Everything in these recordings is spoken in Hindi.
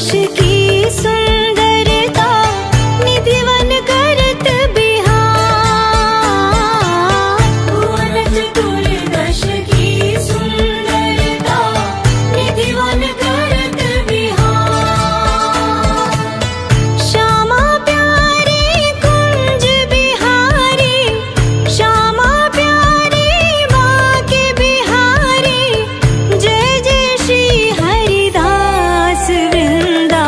की सुंदरता निधिवन करत बिहार। भुवन चतुर्दश की सुंदरता निधिवन करत बिहार। श्यामा प्यारी कुंज बिहारी, श्यामा प्यारी बाके बिहारी। जय जय श्री हरिदास वृंदा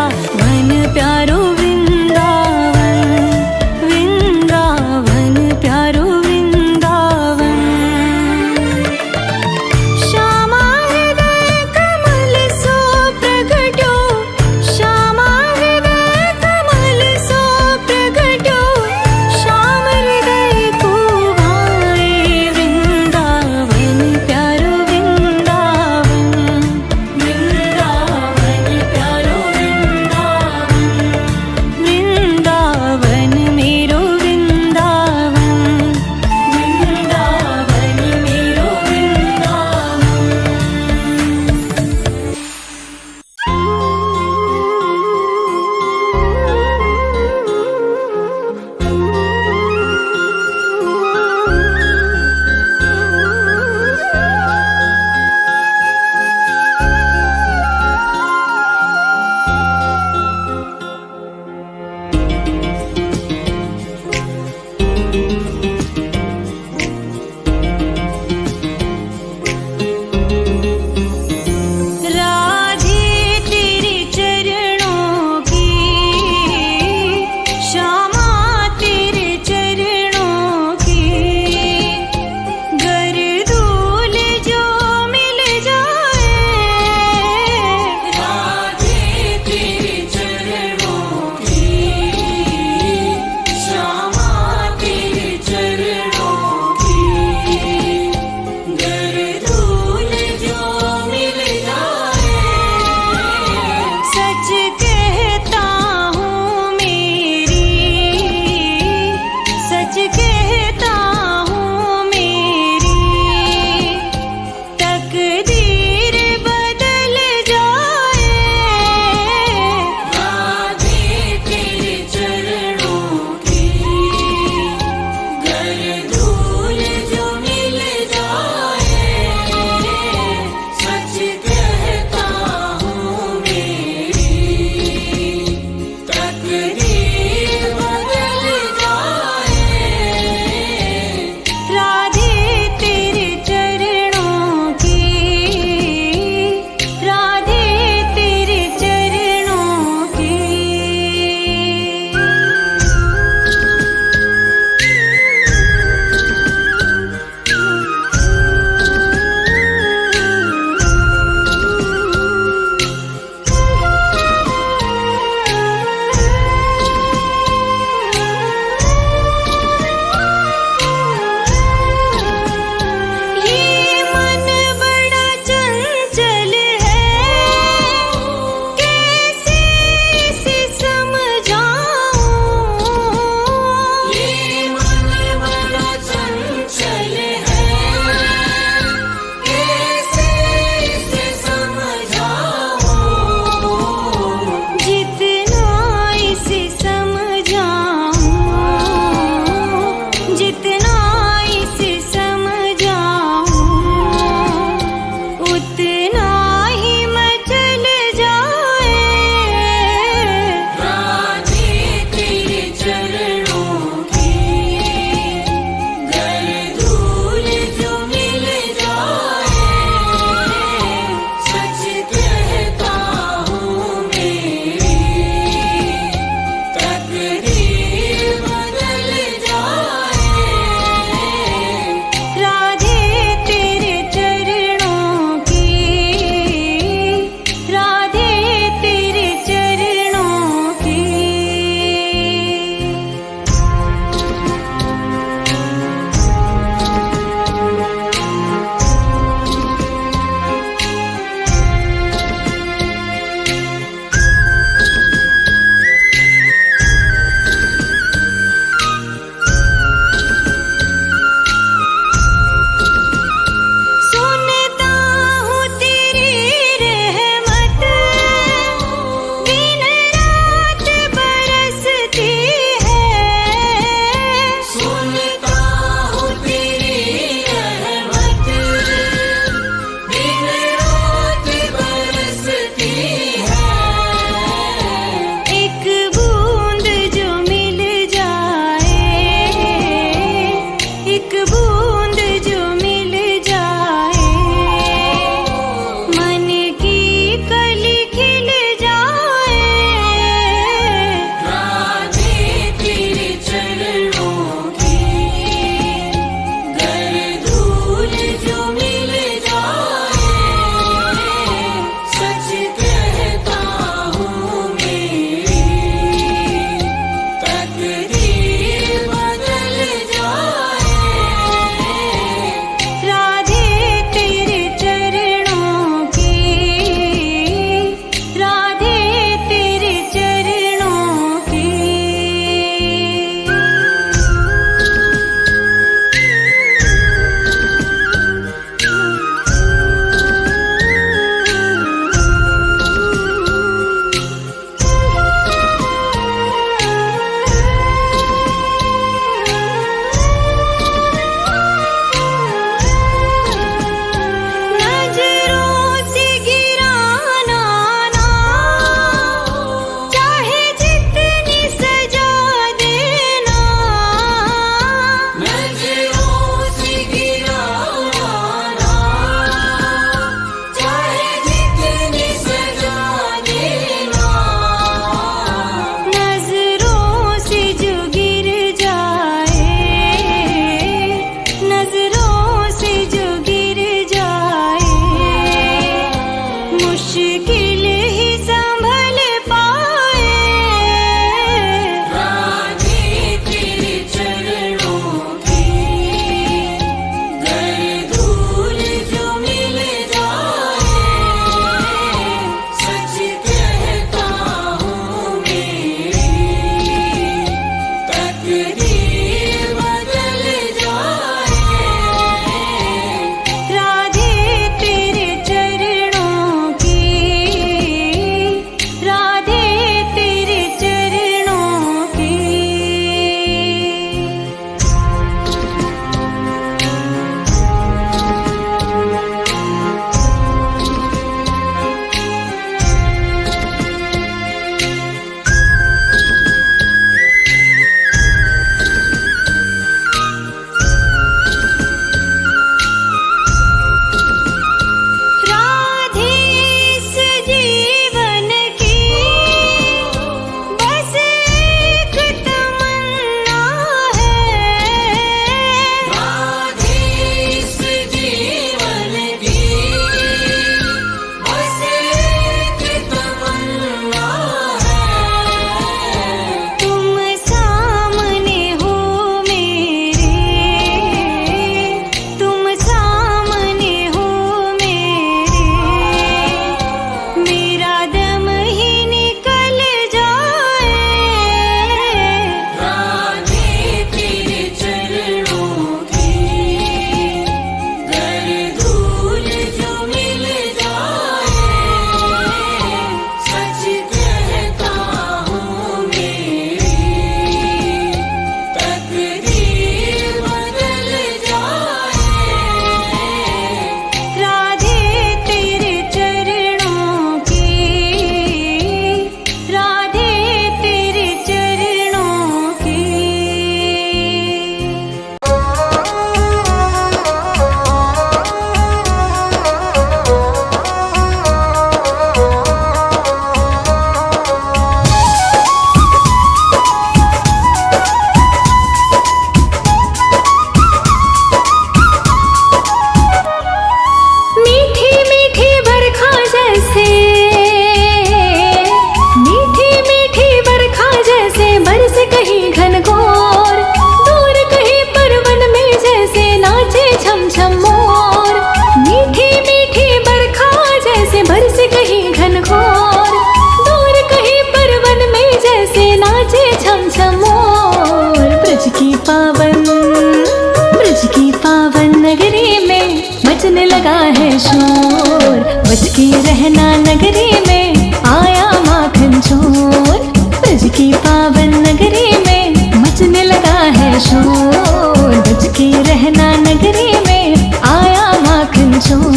रहना नगरी में आया माखन चोर। ब्रज की पावन नगरी में मचने लगा है शोर। ब्रज की रहना नगरी में आया माखन चोर।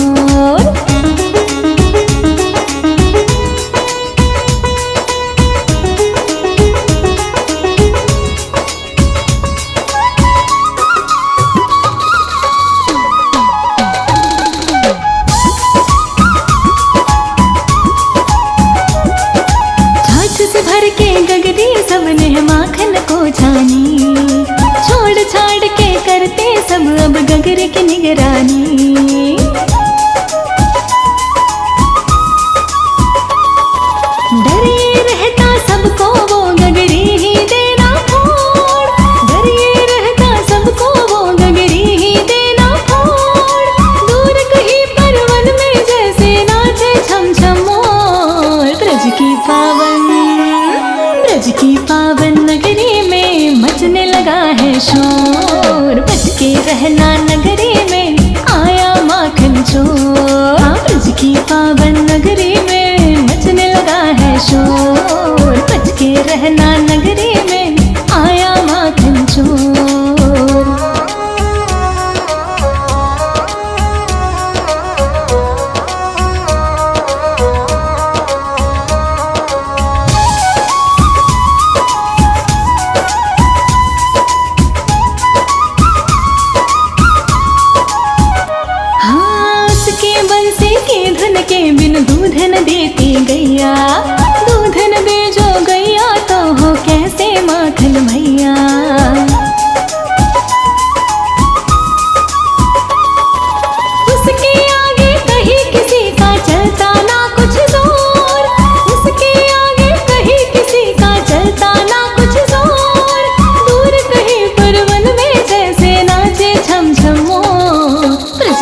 भर के गगरी सबने माखन को छानी। छोड़ छाड़ के करते सब अब गगरे की निगरानी। डरे रहता सबको वो गगरी ही देना फोड़। डरे रहता सबको वो गगरी ही देना फोड़। दूर कहीं परवन में जैसे नाचे छम छम मोर। ब्रज की पावन नगरी में मचने लगा है शोर। बच के रहना नगरी में आया माखन चोर। ब्रज की पावन नगरी में मचने लगा है शोर। बच के रहना नगरी में आया माखन चोर। के बिन दूध न देती गैया। दूध न दे जो गैया तो हो कैसे माखन भैया। उसके आगे कहीं किसी का चलता ना कुछ जोर। उसके आगे कहीं किसी का चलता ना कुछ जोर। दूर कहीं परवन में जैसे नाचे छम छम मोर। ब्रज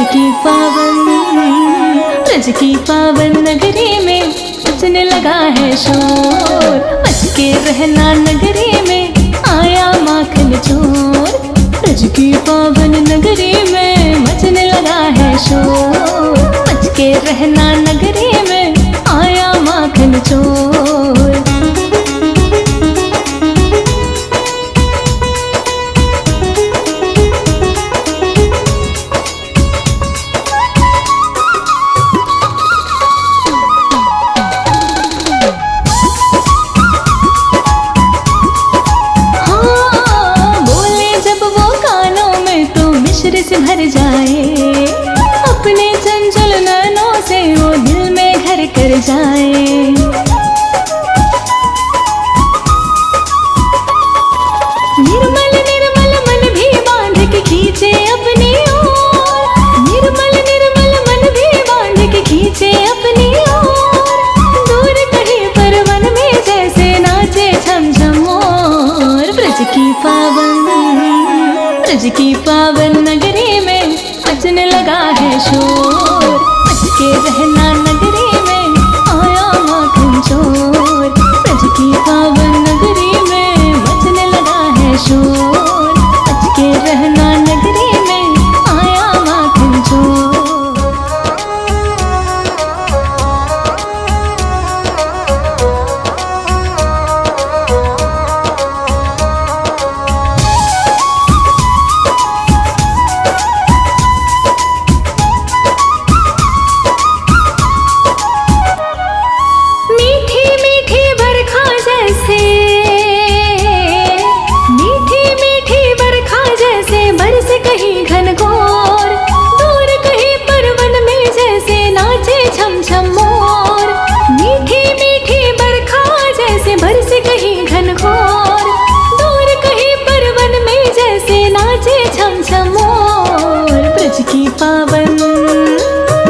की पावन नगरी में मचने लगा है शोर। बच के रहना नगरी में आया माखन चोर। ब्रज की पावन नगरी में मचने लगा है शोर। बच के रहना नगरी में आया माखन चोर। से भर जाए अपने चंचल नैनों से वो दिल में घर कर जाए। निर्मल निर्मल मन भी बांध के खींचे अपनी ओर। निर्मल निर्मल मन भी बांध के खींचे अपनी ओर। दूर कहीं परवन में जैसे नाचे छम छम मोर। ब्रज की पावन नगरी में मचने लगा है शोर। बच के रहना नगरी में आया माखन चोर। ब्रज की पावन नगरी में मचने लगा है शोर। बच के रहना नगरी में आया माखन चोर।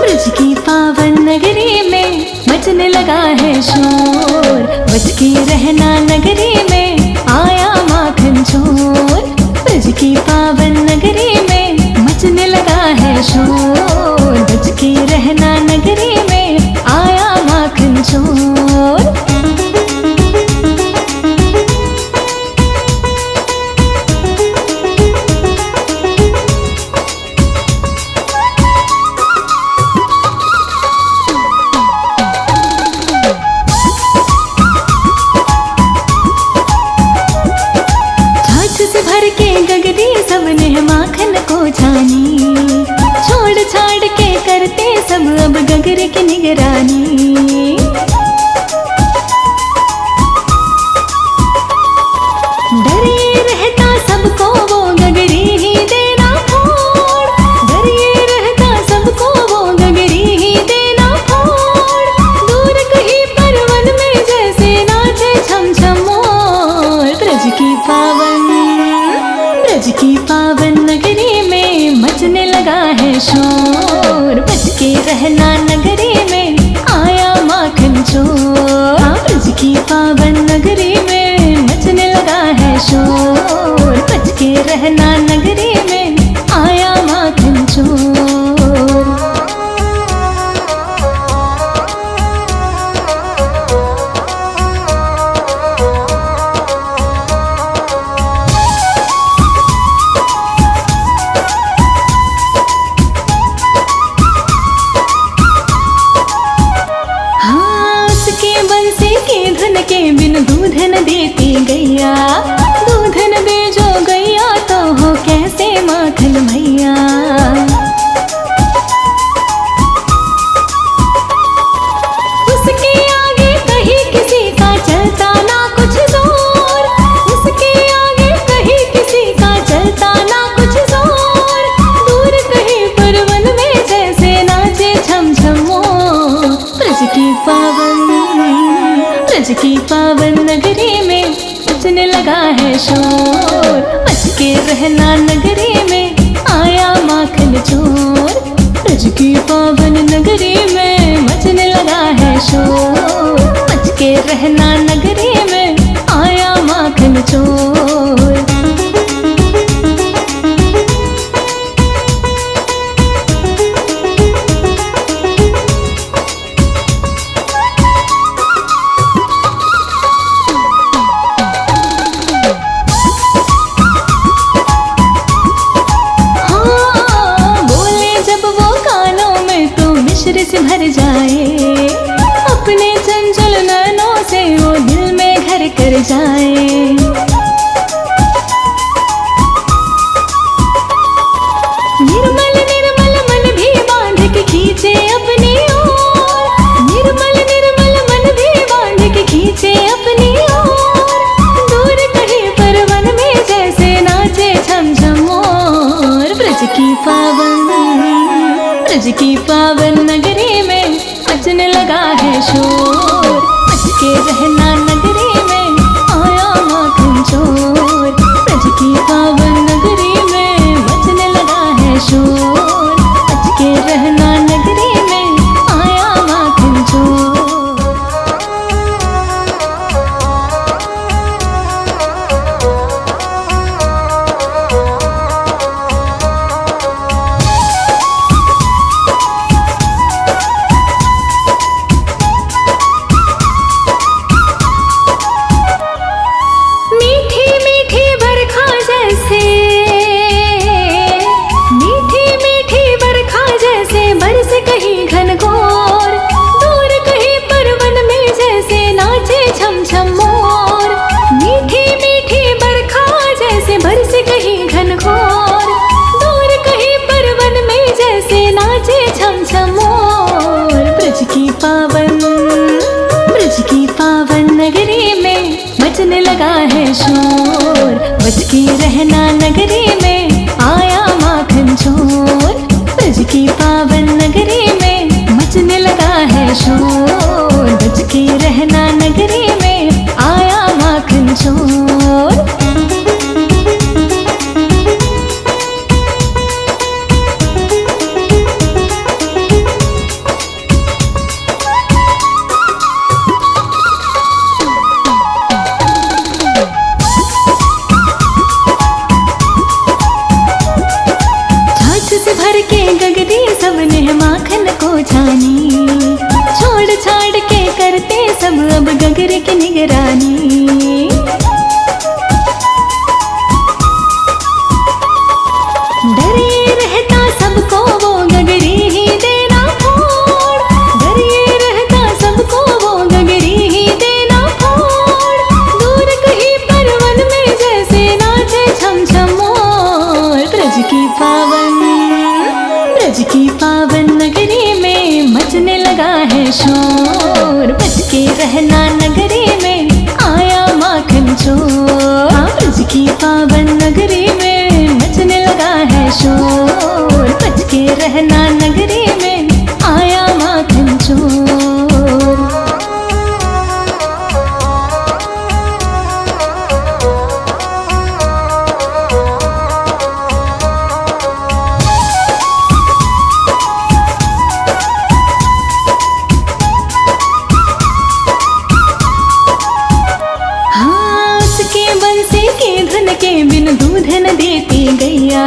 ब्रज की पावन नगरी में मचने लगा है शोर। बच के रहना नगरी में आया माखन चोर। ब्रज की पावन नगरी में मचने लगा है शोर। बच के रहना नगरी में आया माखन चोर। जानी, छोड़ छाड़ के करते सब अब गगरे की निगरानी। डरे रहता सबको वो गगरी ही देना फोड़, डरे रहता सबको वो गगरी ही देना फोड़। दूर कहीं परवन में जैसे नाचे छम छम मोर। ब्रज की पावन नगरी में मचने लगा है शोर। बच के रहना नगरी में आया माखन चोर। हाँ, ब्रज की पावन नगरी में मचने लगा है शोर। बच के रहना नगरी में आया माखन चोर। के बिन दूध न देती गैया, दूध न दे जो गैया तो हो कैसे माखन मैया। उसके आगे कहीं किसी का चलता ना कुछ जोर, उसके आगे कहीं किसी का चलता ना कुछ जोर। दूर कहीं परवन में जैसे नाचे छम छम मोर। ब्रज की पावन नगरी में मचने लगा है शोर। बच के रहना नगरी में आया माखन चोर। ब्रज की पावन नगरी में मचने लगा है शोर। बच के रहना नगरी में आया माखन चोर। से भर जाए अपने चंचल नैनों से वो दिल में घर कर जाए। निर्मल निर्मल मन भी बांध के खींचे अपनी ओर। निर्मल निर्मल मन भी बांध के खींचे अपनी ओर। दूर कहीं परवन में जैसे नाचे छम छम मोर। ब्रज की पावन नगरी में मचने लगा है शोर। बच के रहना नगरी में आया माखन चोर। ब्रज की पावन नगरी में मचने लगा है शोर। बच के रहना नगरी में आया माखन चोर। ब्रज की पावन नगरी में मचने लगा है शोर। बच के रहना नगरी में आया माखन चोर। ब्रज की पावन नगरी में मचने लगा है शोर। बच के रहना नगरी में आया माखन चोर। भर के गगरी सबने माखन को जानी, छोड़ छाड़ के करते सब अब गगरे की निगरानी। डरे रहता सबको वो गगरी ही देना फोड़। डरे रहता सबको वो गगरी ही देना फोड़। दूर कहीं परवन में जैसे नाचे छम छम मोर। ब्रज की पावन देती गैया,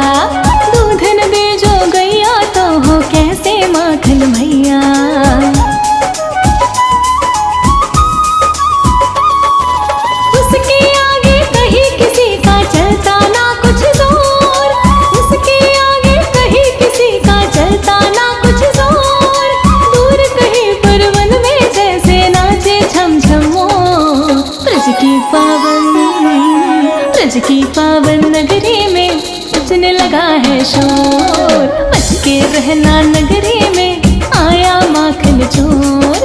दूध न दे जो गैया तो हो कैसे माखन भैया। उसके आगे कहीं किसी का चलता ना कुछ जोर, उसके आगे कहीं किसी का चलता ना कुछ जोर, दूर कहीं पर वन में जैसे नाचे छम छम मोर। ब्रज की पावन नगरी में बजने लगा है शोर, बच के रहना नगरी में आया माखन चोर।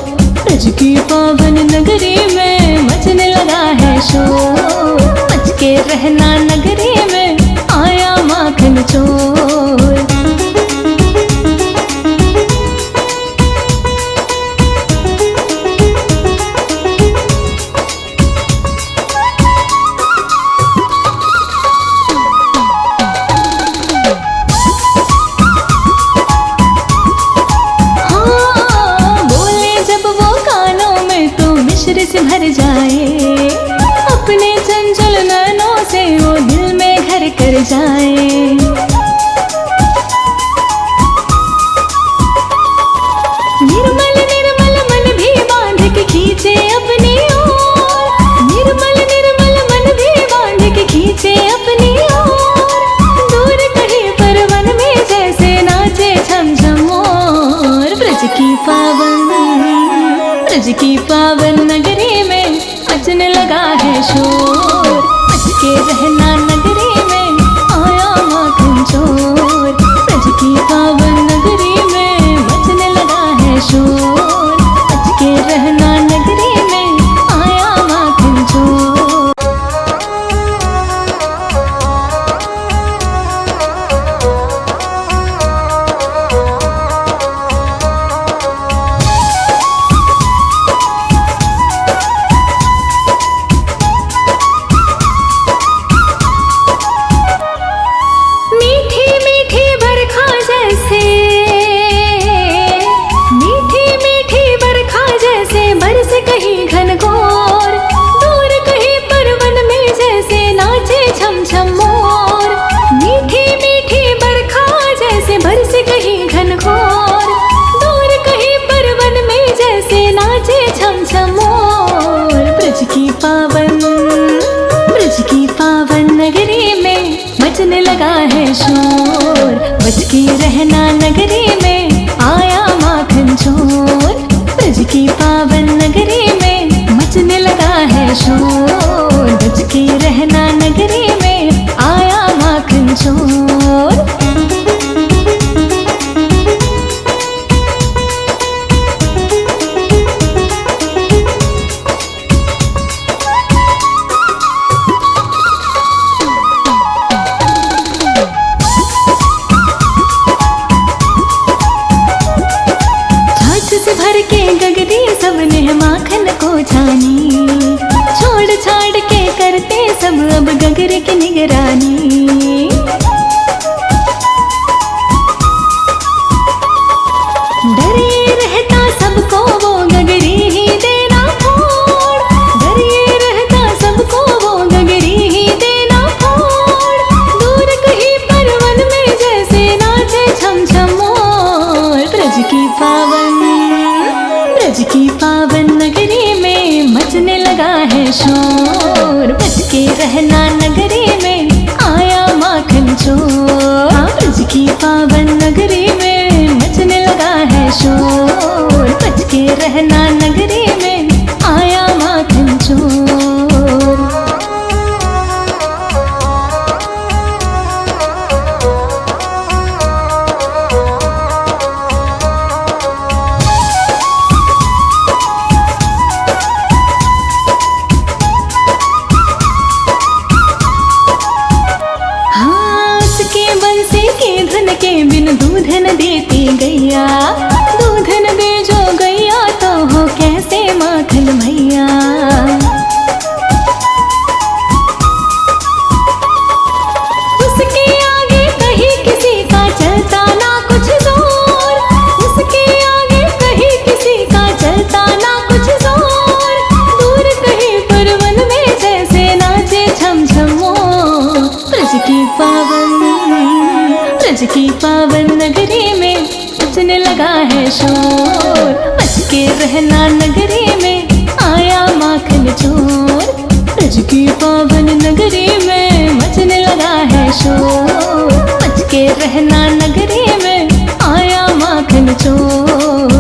ब्रज की पावन नगरी में बजने लगा है शोर, बच के रहना नगरी में आया माखन चोर। से भर जाए अपने चंचल नैनों से वो दिल में घर कर जाए। निर्मल निर्मल मन भी बांध के खींचे अपनी ओर, निर्मल निर्मल मन भी बांध के खींचे अपनी ओर, दूर कहीं पर वन में जैसे नाचे छम छम मोर। ब्रज की पावन नगरी में बजने लगा है शोर, बच के रहना नगरी में आया माखन चोर। ब्रज की पावन नगरी में बजने लगा है शोर, बच के रहना नगरी में आया माखन चोर। कहीं घनघोर, दूर कहीं पर वन में जैसे नाचे छम छम मोर। मीठी मीठी बरखा जैसे बरसे कहीं घनघोर, दूर कहीं पर वन में जैसे नाचे छम छम मोर। ब्रज की पावन नगरी में बजने लगा है शोर, बच के रहना नगरी में आया माखन चोर। ब्रज की पावन नगरी में मचने लगा है शोर, बच के रहना नगरी में आया माखन चोर। से भर के गगरी सबने माखन को छानी, छोड़ छाड़ के करते सब अब गगरे की निगरानी। डरे रहता सबको वो गगरी ही देना फोड़, डरे रहता सबको वो गगरी ही देना फोड़, दूर कहीं पर वन में जैसे नाचे छम छम मोर। ब्रज की पावन नगरी में मचने लगा है शोर, बच के रहना नगरी में आया माखन चोर। ब्रज की पावन नगरी में मचने लगा है शोर, बच के रहना नगरी में आया माखन चोर। ब्रज की पावन नगरी में मचने लगा है शोर। बच के रहना नगरी में आया माखन चोर। ब्रज की पावन नगरी में मचने लगा है शोर। बच के रहना नगरी में आया माखन चोर।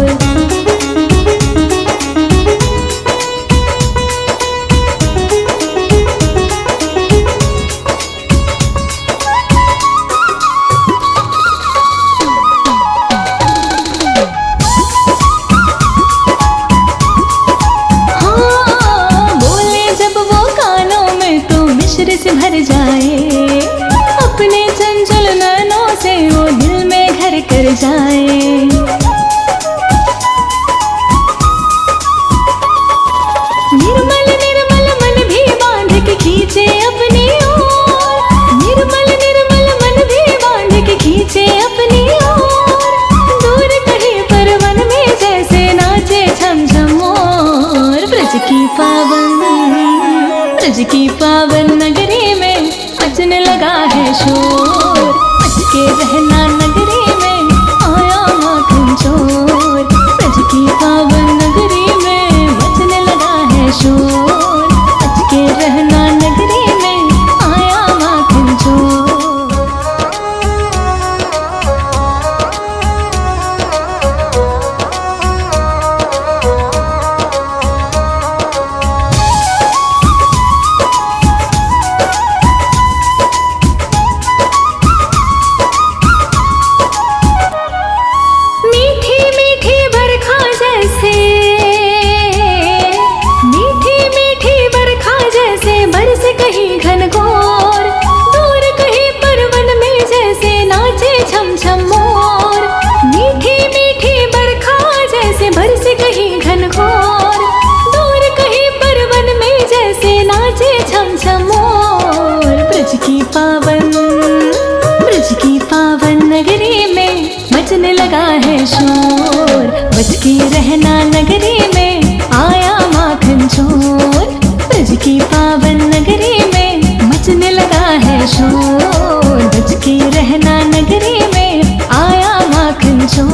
से भर जाए अपने चंचल नैनों से वो दिल में घर कर जाए। निर्मल निर्मल मन भी बांध के खींचे अपनी ओर। निर्मल निर्मल मन भी बांध के खींचे अपनी ओर। दूर कहीं पर वन में जैसे नाचे झम झम मोर। ब्रज की पावन नगरी में मचने लगा है शोर। बच के रहना नगरी में आया माखन चोर। ब्रज की पावन नगरी में मचने लगा है शोर। बच के रहना नगरी में आया माखन चोर। ब्रज की पावन नगरी में मचने लगा है शोर। बच के रहना नगरी में आया माखन चोर। ब्रज की पावन नगरी में मचने लगा है शोर। बच के रहना नगरी में आया माखन चोर।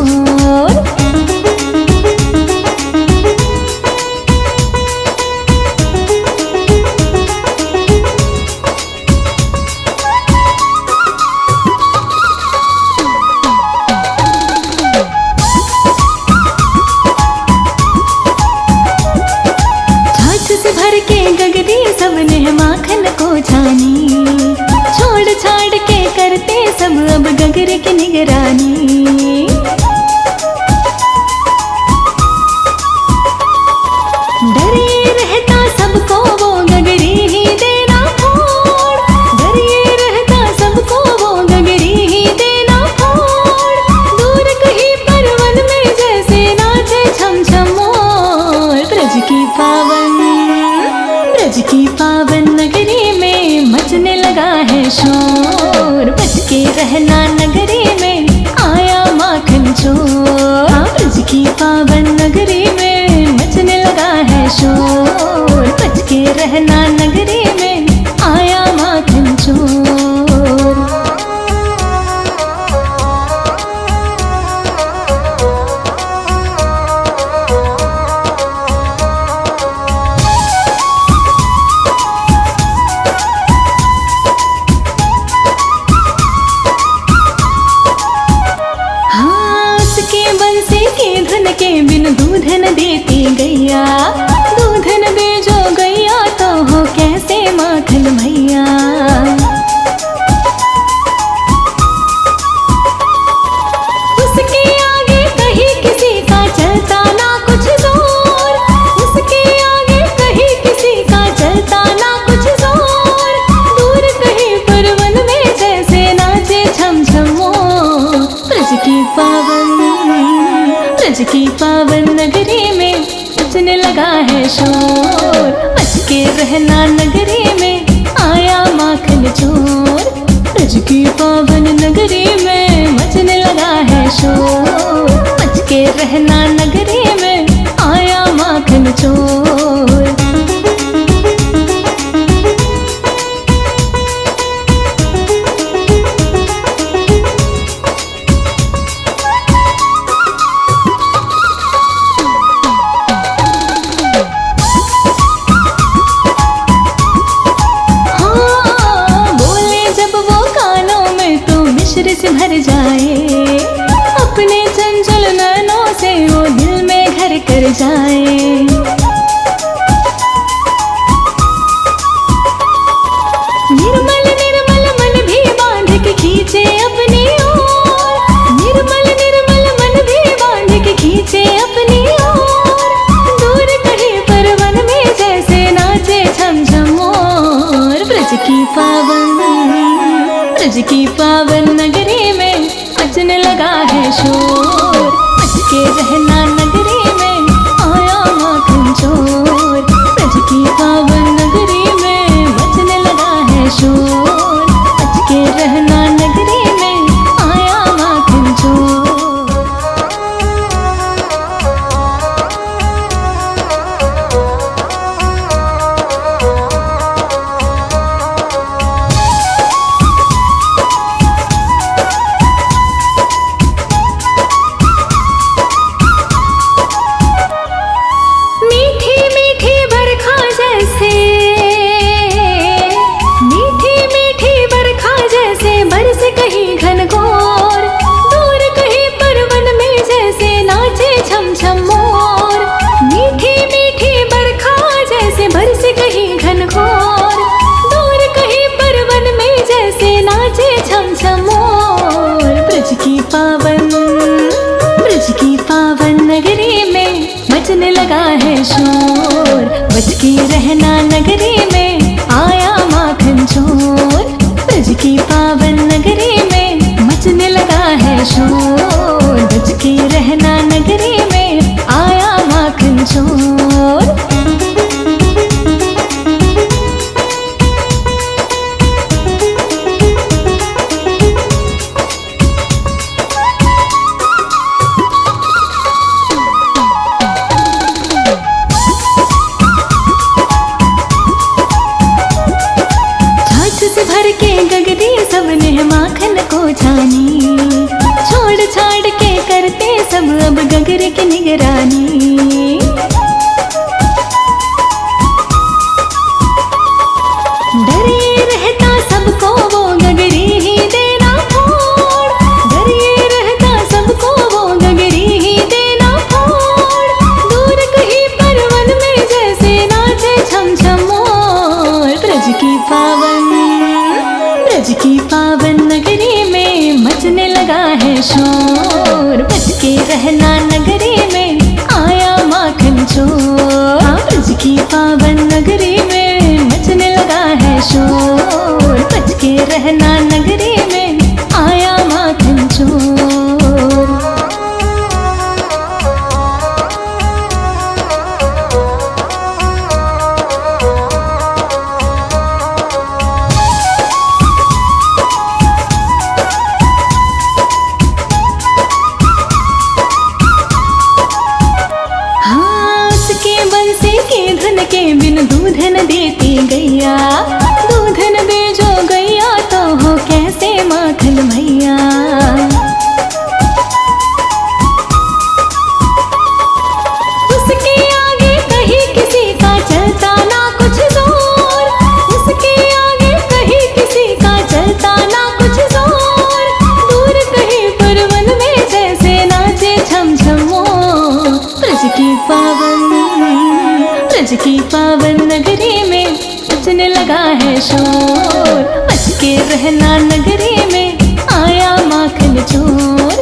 भर के गगरी सबने माखन को छानी। छोड़ छाड़ के करते सब अब गगर की निगरानी। डरे रहता सबको वो गगरी ही देना फोड़। डरे रहता सबको वो गगरी ही देना फोड़। दूर कहीं पर वन में जैसे नाचे छम छम मोर। ब्रज की पावन नगरी में मचने लगा है शोर। बच के रहना नगरी में आया माखन चोर। ब्रज की पावन नगरी में मचने लगा है शोर। बच के रहना नगरी में आया माखन चोर। के बिन दूध न देती गैया। दूध न दे जो गैया तो हो कैसे माखन भैया। उसके आगे कहीं किसी का चलता ना कुछ जोर। उसके आगे कहीं किसी का चलता ना कुछ जोर। दूर कहीं पर वन में जैसे नाचे छम छम मोर। ब्रज की पावन नगरी में मचने लगा है शोर। बच के रहना नगरी में आया माखन चोर। ब्रज की पावन नगरी में मचने लगा है शोर। बच के रहना नगरी में आया माखन चोर। भर जाए, अपने चंचल नैनों से वो दिल में घर कर जाए। निर्मल निर्मल मन भी बांध के खींचे अपनी ओर, निर्मल निर्मल मन भी बांध के खींचे अपनी ओर। दूर कहीं पर वन में जैसे नाचे छम छम मोर। ब्रज की पावन नगरी में मचने लगा है शोर। बच के रहना नगरी में आया माखन चोर। ब्रज की पावन नगरी में मचने लगा है शोर। बच के रहना नगरी में आया माखन चोर। ब्रज की पावन नगरी में मचने लगा है शोर। बच के रहना नगरी में आया माखन चोर। ब्रज की पावन नगरी में मचने लगा है शोर। बच के रहना नगरी में आया माखन चोर। भर के गगरी सबने माखन को छानी, छोड़ छाड़ के करते सब अब गगरे की निगरानी। डरे रहता सबको वो गगरी ही देना फोड़। डरे रहता सबको वो गगरी ही देना फोड़। दूर कहीं पर वन में जैसे नाचे छम छम मोर। ब्रज की पावन नगरी में मचने लगा है शोर। बच के रहना नगरी में आया माखन चोर। ब्रज की पावन नगरी में मचने लगा है शोर। बच के रहना नगरी में आया माखन चोर। के बिन दूध न देती गैया, दूध न दे जो गैया तो हो कैसे माखन भैया। उसके आगे कहीं किसी का चलता ना कुछ जोर। उसके आगे कहीं किसी का चलता ना कुछ जोर। दूर कहीं पर वन में जैसे नाचे छम छम मोर। ब्रज की पावन नगरी में मचने लगा है शोर। बच के रहना नगरी में आया माखन चोर।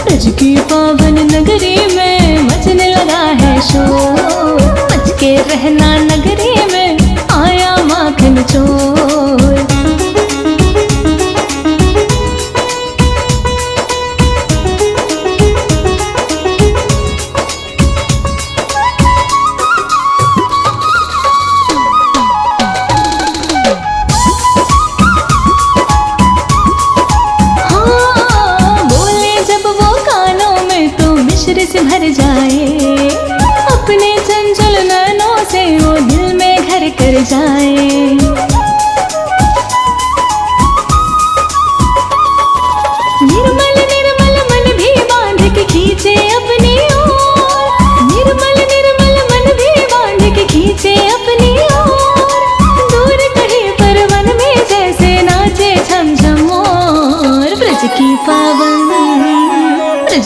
ब्रज की पावन नगरी में मचने लगा है शोर। बच के रहना नगरी में आया माखन चोर। से भर जाए, अपने चंचल नैनों से वो दिल में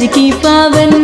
ब्रज की पावन